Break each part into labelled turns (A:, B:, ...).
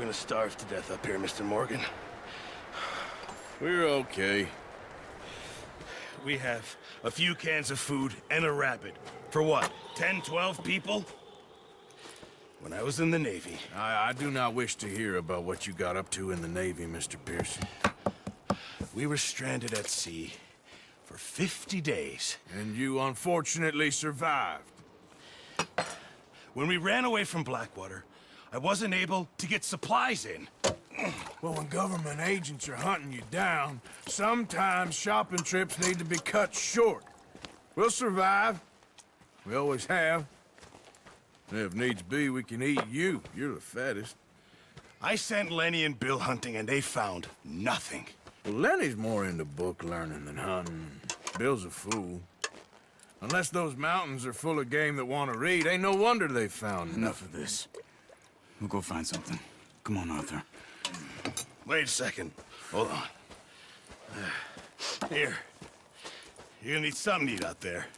A: gonna starve to death up here, Mr. Morgan.
B: We're okay.
A: We have a few cans of food and a rabbit. For what, 10, 12 people? When I was in the Navy...
B: I do not wish to hear about what you got up to in the Navy, Mr. Pearson.
A: We were stranded at sea for 50 days.
B: And you unfortunately survived.
A: When we ran away from Blackwater, I wasn't able to get supplies in.
B: Well, when government agents are hunting you down, sometimes shopping trips need to be cut short. We'll survive. We always have. And if needs be, we can eat you. You're the fattest.
A: I sent Lenny and Bill hunting, and they found nothing.
B: Well, Lenny's more into book learning than hunting. Bill's a fool. Unless those mountains are full of game that want to read, ain't no wonder they found
C: Enough of this. We'll go find something. Come on, Arthur.
A: Wait a second. Hold on. Here. You're gonna need something to eat out there.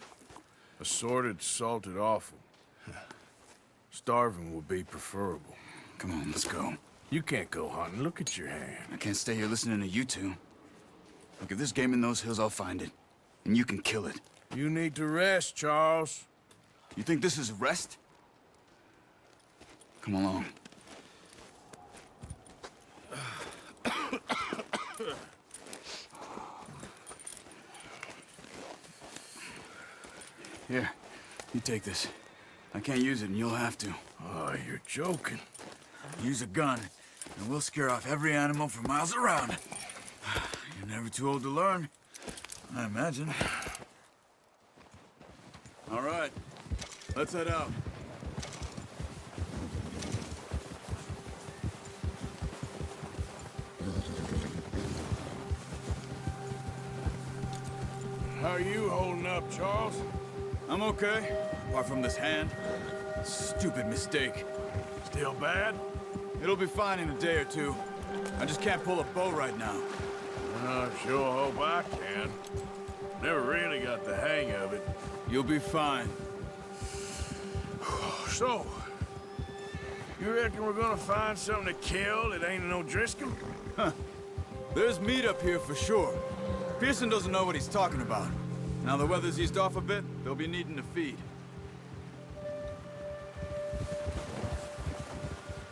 B: Assorted, salted offal. Starving would be preferable.
C: Come on, let's go.
B: You can't go hunting. Look at your hand.
C: I can't stay here listening to you two. Look, if there's game in those hills, I'll find it. And you can kill it.
B: You need to rest, Charles.
C: You think this is rest? Come along. Here, you take this. I can't use it, and you'll have to.
B: Oh, you're joking.
C: Use a gun, and we'll scare off every animal for miles around. You're never too old to learn, I imagine. All right, let's head out.
B: How are you holding up, Charles?
C: I'm okay, apart from this hand. Stupid mistake.
B: Still bad?
C: It'll be fine in a day or two. I just can't pull a bow right now.
B: I sure hope I can. Never really got the hang of it.
C: You'll be fine.
B: So, you reckon we're gonna find something to kill that ain't no Driscoll?
C: There's meat up here for sure. Pearson doesn't know what he's talking about. Now the weather's eased off a bit, they'll be needing to feed.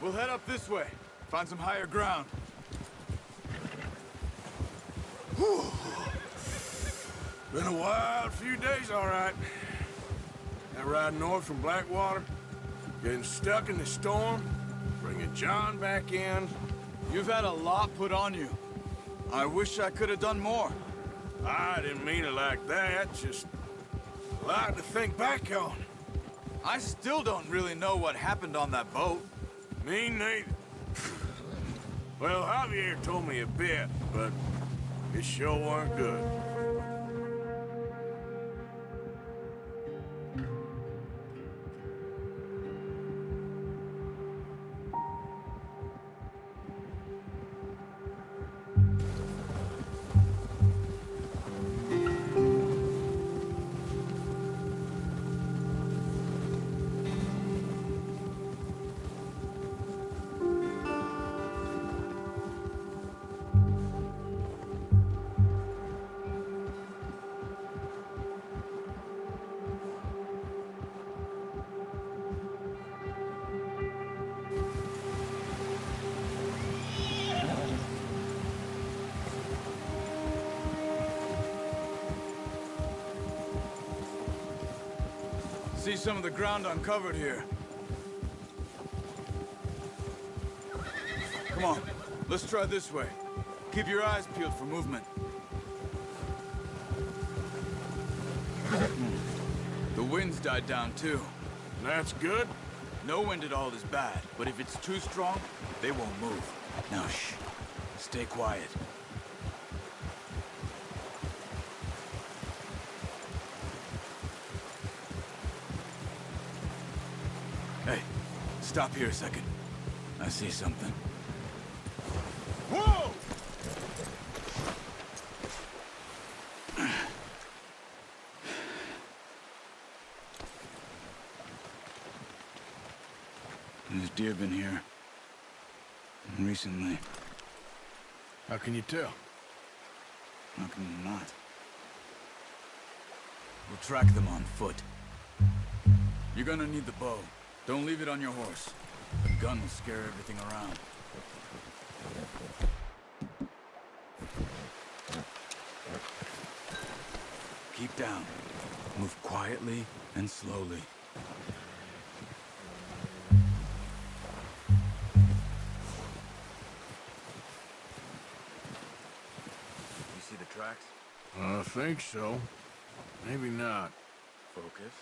C: We'll head up this way, find some higher ground.
B: Whew. Been a wild few days, all right. That ride north from Blackwater, getting stuck in the storm, bringing John back in.
C: You've had a lot put on you. I wish I could have done more.
B: I didn't mean it like that, just a lot to think back on.
C: I still don't really know what happened on that boat.
B: Me neither. Well, Javier told me a bit, but it sure weren't good.
C: See some of the ground uncovered here. Come on, let's try this way. Keep your eyes peeled for movement. The wind's died down too.
B: That's good.
C: No wind at all is bad, but if it's too strong, they won't move. Now shh, stay quiet. Hey, stop here a second. I see something.
B: Whoa!
C: There's deer been here. recently.
B: How can you tell?
C: How can you not? We'll track them on foot. You're gonna need the bow. Don't leave it on your horse. The gun will scare everything around. Keep down. Move quietly and slowly. You see the tracks?
B: I think so. Maybe not.
C: Focus.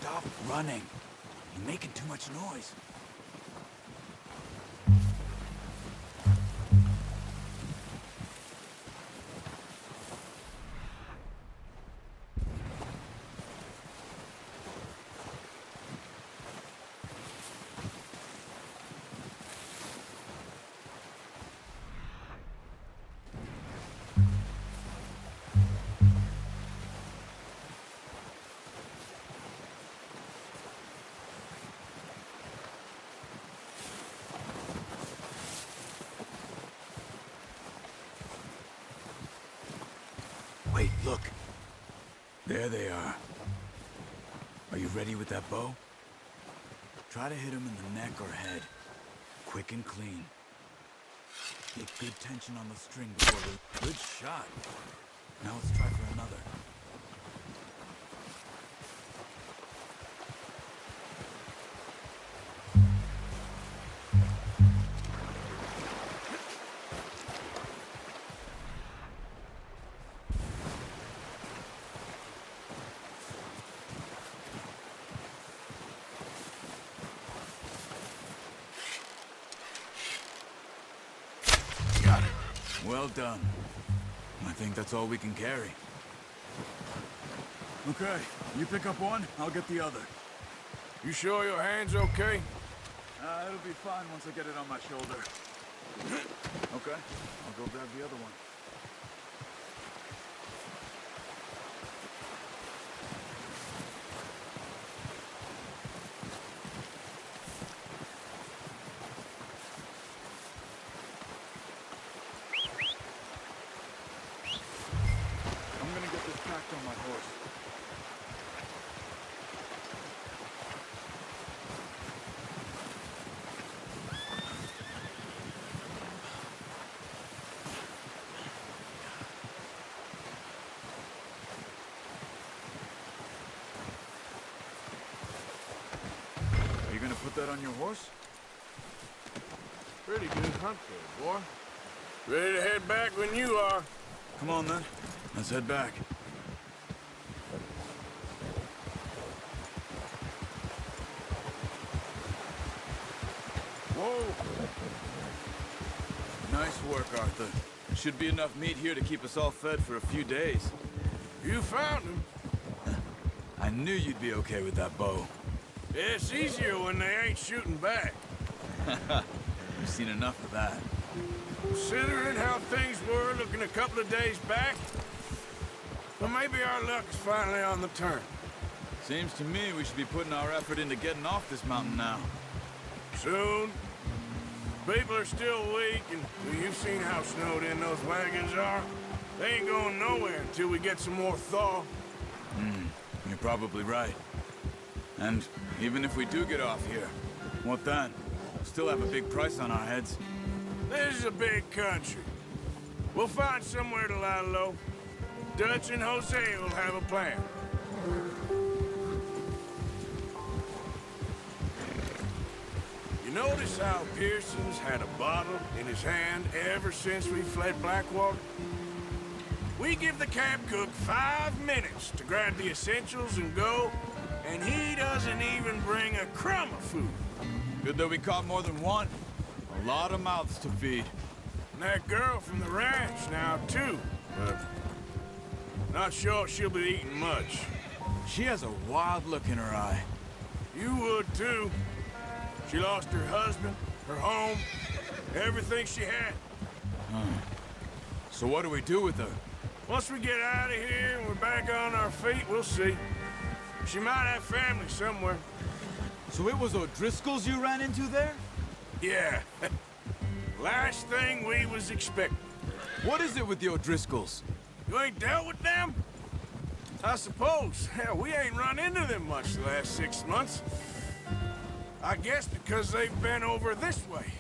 C: Stop running. You're making too much noise. Wait, look. There they are. Are you ready with that bow? Try to hit him in the neck or head. Quick and clean. Get good tension on the string before the... Good shot. Now let's try for another. Well done. I think that's all we can carry. Okay, you pick up one, I'll get the other.
B: You sure your hand's okay?
C: It'll be fine once I get it on my shoulder. Okay, I'll go grab the other one. I'm gonna get this packed on my horse. Are you gonna put that on your horse?
B: Pretty good hunt there, boy. Ready to head back when you are.
C: Come on then, let's head back.
B: Whoa!
C: Nice work, Arthur. Should be enough meat here to keep us all fed for a few days.
B: You found him.
C: I knew you'd be okay with that bow.
B: It's easier when they ain't shooting back.
C: We've seen enough of that.
B: Considering how things were looking a couple of days back, well, maybe our luck is finally on the turn.
C: Seems to me we should be putting our effort into getting off this mountain now.
B: Soon. People are still weak, and well, you've seen how snowed in those wagons are. They ain't going nowhere until we get some more thaw.
C: You're probably right. And even if we do get off here, what then? We'll still have a big price on our heads.
B: This is a big country. We'll find somewhere to lie low. Dutch and Jose will have a plan. You notice how Pearson's had a bottle in his hand ever since we fled Blackwater? We give the camp cook 5 minutes to grab the essentials and go, and he doesn't even bring a crumb of food.
C: Good that we caught more than one. A lot of mouths to feed.
B: And that girl from the ranch now, too. But not sure she'll be eating much.
C: She has a wild look in her eye.
B: You would, too. She lost her husband, her home, everything she had.
C: So what do we do with her?
B: Once we get out of here and we're back on our feet, we'll see. She might have family somewhere.
C: So it was O'Driscolls you ran into there?
B: Yeah. Last thing we was expecting.
C: What is it with the O'Driscolls?
B: You ain't dealt with them? I suppose. Hell, we ain't run into them much the last 6 months. I guess because they've been over this way.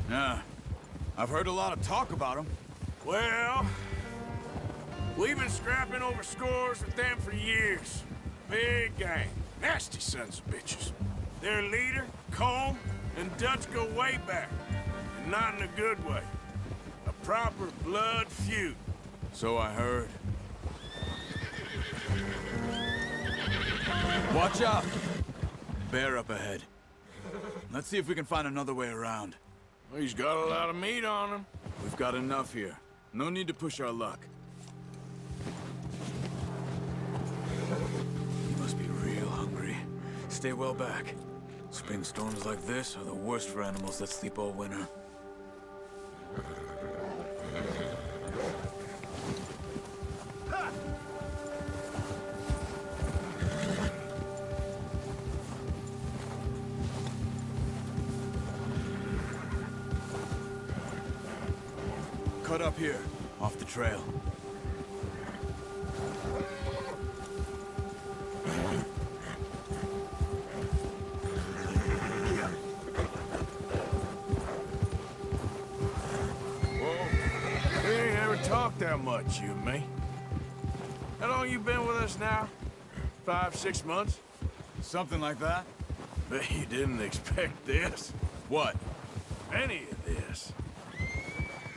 C: Yeah. I've heard a lot of talk about them.
B: Well, we've been scrapping over scores with them for years. Big gang. Nasty sons of bitches. Their leader, Colm, and Dutch go way back. And not in a good way. A proper blood feud.
C: So I heard. Watch out! Bear up ahead. Let's see if we can find another way around.
B: Well, he's got a lot of meat on him.
C: We've got enough here. No need to push our luck. You must be real hungry. Stay well back. Spring storms like this are the worst for animals that sleep all winter. Cut up here, off the trail.
B: We ain't ever talked that much, you and me. How long you been with us now? 5, 6 months?
C: Something like that?
B: Bet you didn't expect this.
C: What?
B: Any of this.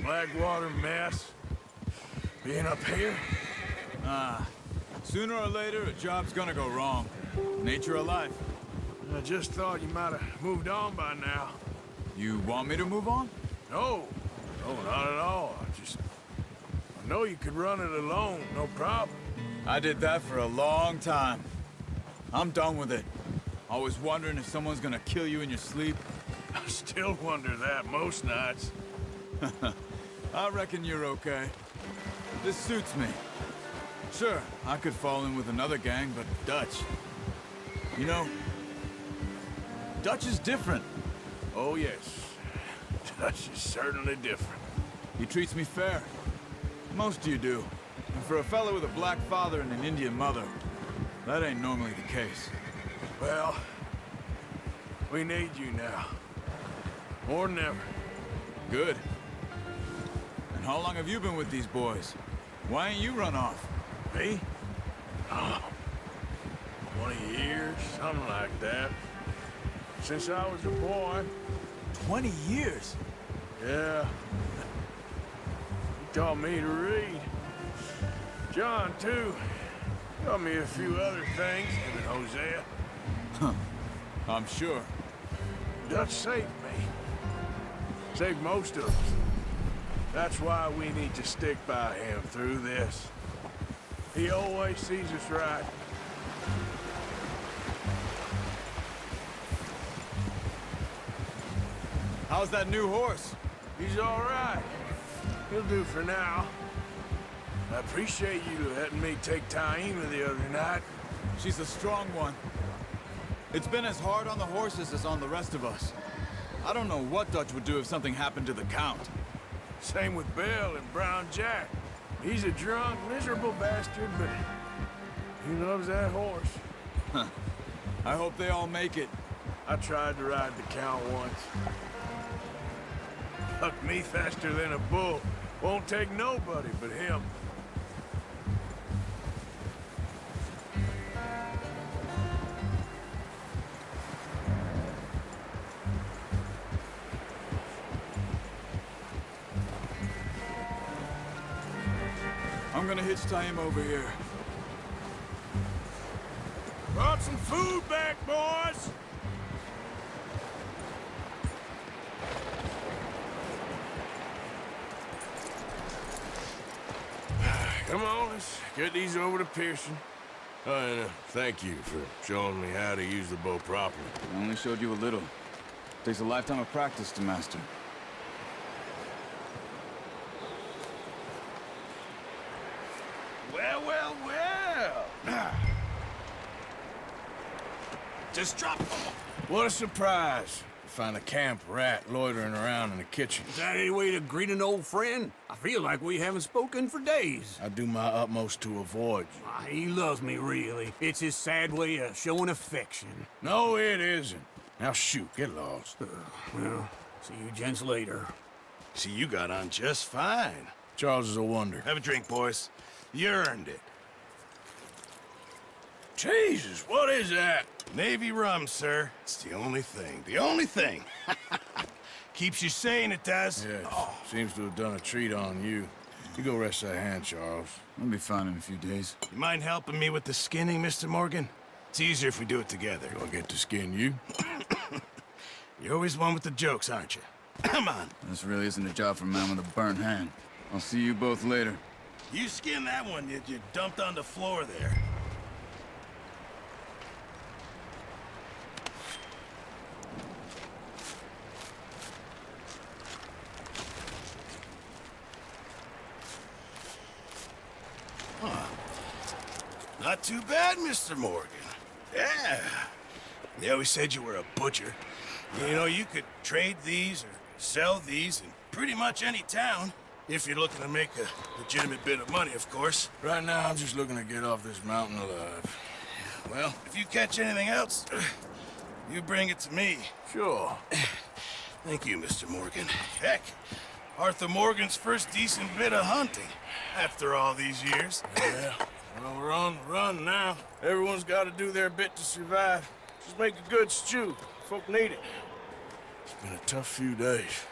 B: Blackwater mess. Being up here?
C: Sooner or later, a job's gonna go wrong. Nature of life.
B: I just thought you might have moved on by now.
C: You want me to move on?
B: No. No, not at all. I know you could run it alone, no problem.
C: I did that for a long time. I'm done with it. Always wondering if someone's gonna kill you in your sleep.
B: I still wonder that most nights.
C: I reckon you're okay. This suits me. Sure, I could fall in with another gang, but Dutch... You know, Dutch is different.
B: Oh, yes. Dutch is certainly different.
C: He treats me fair. Most of you do. And for a fellow with a black father and an Indian mother, that ain't normally the case.
B: Well, we need you now. More than ever.
C: Good. And how long have you been with these boys? Why ain't you run off?
B: Me? Oh, 20 years, something like that. Since I was a boy.
C: 20 years?
B: Yeah. He taught me to read. John, too. Taught me a few other things, him and Hosea.
C: I'm sure.
B: Dutch saved me. Saved most of us. That's why we need to stick by him through this. He always sees us right.
C: How's that new horse?
B: He's all right. He'll do for now. I appreciate you letting me take Taima the other night.
C: She's a strong one. It's been as hard on the horses as on the rest of us. I don't know what Dutch would do if something happened to the Count.
B: Same with Bill and Brown Jack. He's a drunk, miserable bastard, but he loves that horse.
C: I hope they all make it.
B: I tried to ride the Count once. Bucked me faster than a bull. Won't take nobody but him.
C: I'm gonna hitch tie him over here.
B: Brought some food back, boys! Come on, let's get these over to Pearson. Oh, and thank you for showing me how to use the bow properly.
C: I only showed you a little. Takes a lifetime of practice to master.
A: Well, well, well. Just drop.
B: What a surprise. Find a camp rat loitering around in the kitchen.
D: Is that any way to greet an old friend? I feel like we haven't spoken for days.
B: I do my utmost to avoid you.
D: He loves me, really. It's his sad way of showing affection.
B: No, it isn't. Now shoot, get lost.
D: Well, see you gents later.
A: See, you got on just fine.
B: Charles is a wonder.
A: Have a drink, boys. You earned it.
B: Jesus, what is that?
A: Navy rum, sir. It's the only thing. The only thing. Keeps you sane, it does.
B: Yes, seems to have done a treat on you. You go rest that hand, Charles.
C: I'll be fine in a few days.
A: You mind helping me with the skinning, Mr. Morgan? It's easier if we do it together.
B: Do I get to skin you?
A: You're always one with the jokes, aren't you? Come on.
C: This really isn't a job for a man with a burnt hand. I'll see you both later.
A: You skin that one you dumped on the floor there. Not too bad, Mr. Morgan. Yeah. They always said you were a butcher. You know, you could trade these or sell these in pretty much any town. If you're looking to make a legitimate bit of money, of course.
B: Right now, I'm just looking to get off this mountain alive.
A: Well, if you catch anything else, you bring it to me.
B: Sure.
A: Thank you, Mr. Morgan. Heck, Arthur Morgan's first decent bit of hunting after all these years.
B: Yeah. Well, we're on the run now. Everyone's got to do their bit to survive. Just make a good stew. Folk need it. It's been a tough few days.